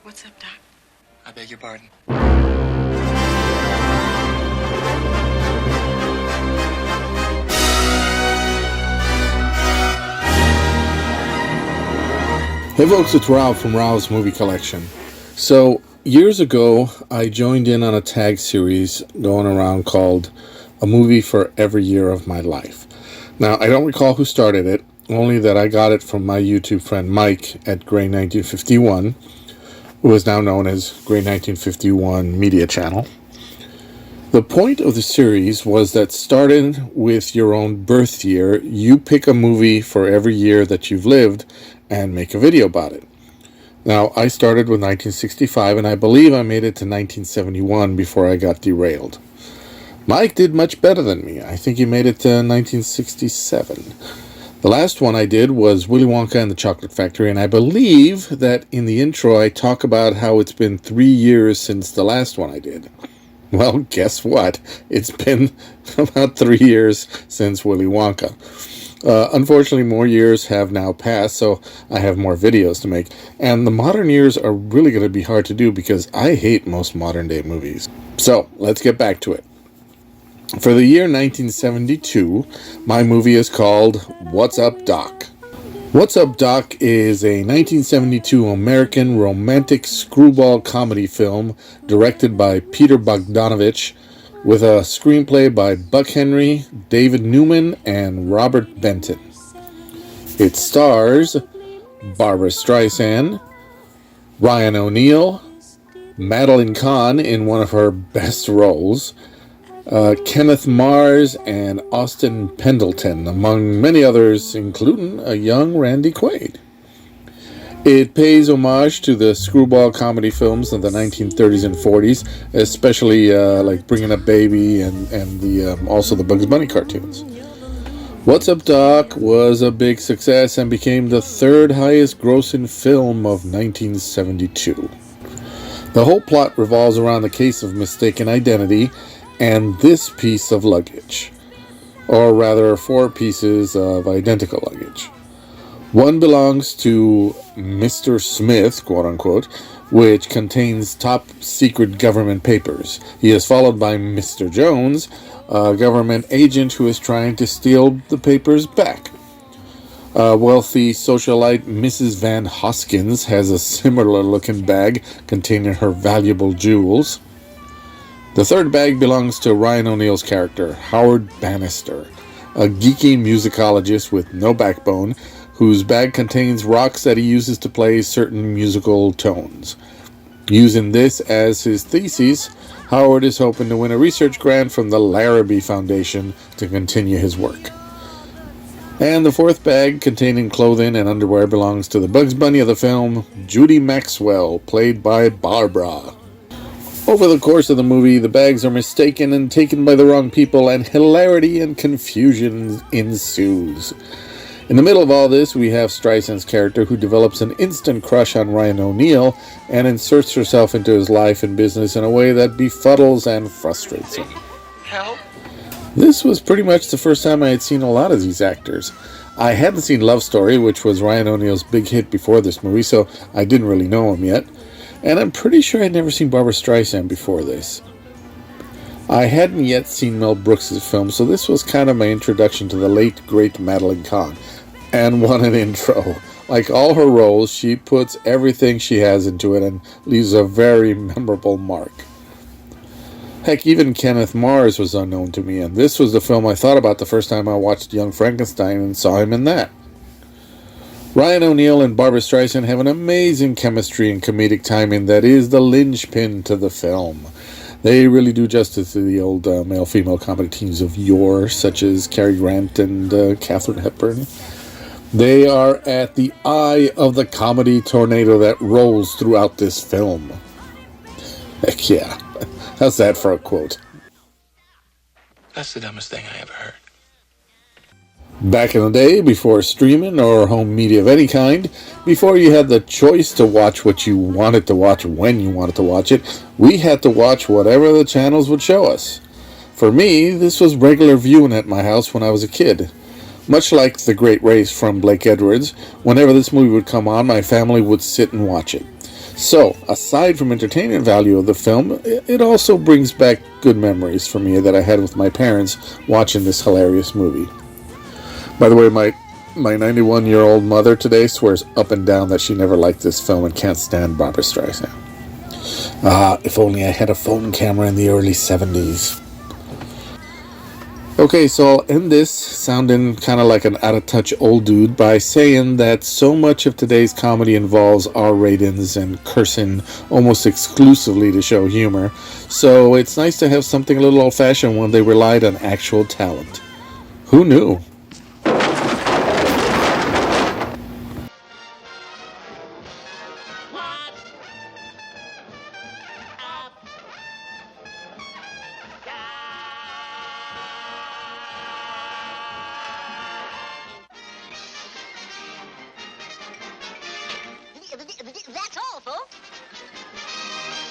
What's up, Doc? I beg your pardon. Hey folks, it's Rob from Rob's Movie Collection. So, years ago, I joined in on a tag series going around called A Movie for Every Year of My Life. Now, I don't recall who started it, only that I got it from my YouTube friend Mike at Gray 1951, who is now known as Gray 1951 Media Channel. The point of the series was that starting with your own birth year, you pick a movie for every year that you've lived and make a video about it. Now, I started with 1965, and I believe I made it to 1971 before I got derailed. Mike did much better than me. I think he made it to 1967. The last one I did was Willy Wonka and the Chocolate Factory, and I believe that in the intro I talk about how it's been 3 years since the last one I did. Well, guess what? It's been about 3 years since Willy Wonka. Unfortunately, more years have now passed, so I have more videos to make. And the modern years are really going to be hard to do because I hate most modern day movies. So, let's get back to it. For the year 1972, my movie is called What's Up, Doc? What's Up, Doc is a 1972 American romantic screwball comedy film directed by Peter Bogdanovich, with a screenplay by Buck Henry, David Newman, and Robert Benton. It stars Barbra Streisand, Ryan O'Neal, Madeline Kahn in one of her best roles, Kenneth Mars, and Austin Pendleton, among many others, including a young Randy Quaid. It pays homage to the screwball comedy films of the 1930s and 40s, especially like Bringing Up Baby and also the Bugs Bunny cartoons. What's Up, Doc? Was a big success and became the third highest grossing film of 1972. The whole plot revolves around the case of mistaken identity and this piece of luggage, or rather 4 pieces of identical luggage. One belongs to Mr. Smith, quote-unquote, which contains top-secret government papers. He is followed by Mr. Jones, a government agent who is trying to steal the papers back. Wealthy socialite Mrs. Van Hoskins has a similar-looking bag containing her valuable jewels. The third bag belongs to Ryan O'Neal's character, Howard Bannister, a geeky musicologist with no backbone, whose bag contains rocks that he uses to play certain musical tones. Using this as his thesis, Howard is hoping to win a research grant from the Larrabee Foundation to continue his work. And the fourth bag, containing clothing and underwear, belongs to the Bugs Bunny of the film, Judy Maxwell, played by Barbara. Over the course of the movie, the bags are mistaken and taken by the wrong people, and hilarity and confusion ensues. In the middle of all this, we have Streisand's character, who develops an instant crush on Ryan O'Neal and inserts herself into his life and business in a way that befuddles and frustrates him. Help? This was pretty much the first time I had seen a lot of these actors. I hadn't seen Love Story, which was Ryan O'Neal's big hit before this movie, so I didn't really know him yet. And I'm pretty sure I'd never seen Barbra Streisand before this. I hadn't yet seen Mel Brooks' film, so this was kind of my introduction to the late, great Madeline Kahn. And what an intro. Like all her roles, she puts everything she has into it and leaves a very memorable mark. Heck, even Kenneth Mars was unknown to me, and this was the film I thought about the first time I watched Young Frankenstein and saw him in that. Ryan O'Neal and Barbra Streisand have an amazing chemistry and comedic timing that is the linchpin to the film. They really do justice to the old male-female comedy teams of yore, such as Cary Grant and Katharine Hepburn. They are at the eye of the comedy tornado that rolls throughout this film. Heck yeah. How's that for a quote? That's the dumbest thing I ever heard. Back in the day, before streaming or home media of any kind, before you had the choice to watch what you wanted to watch when you wanted to watch it, we had to watch whatever the channels would show us. For me, this was regular viewing at my house when I was a kid. Much like The Great Race from Blake Edwards, whenever this movie would come on, my family would sit and watch it. So, aside from entertainment value of the film, it also brings back good memories for me that I had with my parents watching this hilarious movie. By the way, my 91-year-old mother today swears up and down that she never liked this film and can't stand Barbra Streisand. Ah, if only I had a phone camera in the early 70s. Okay, so I'll end this sounding kind of like an out-of-touch old dude by saying that so much of today's comedy involves R ratings and cursing almost exclusively to show humor, so it's nice to have something a little old-fashioned when they relied on actual talent. Who knew?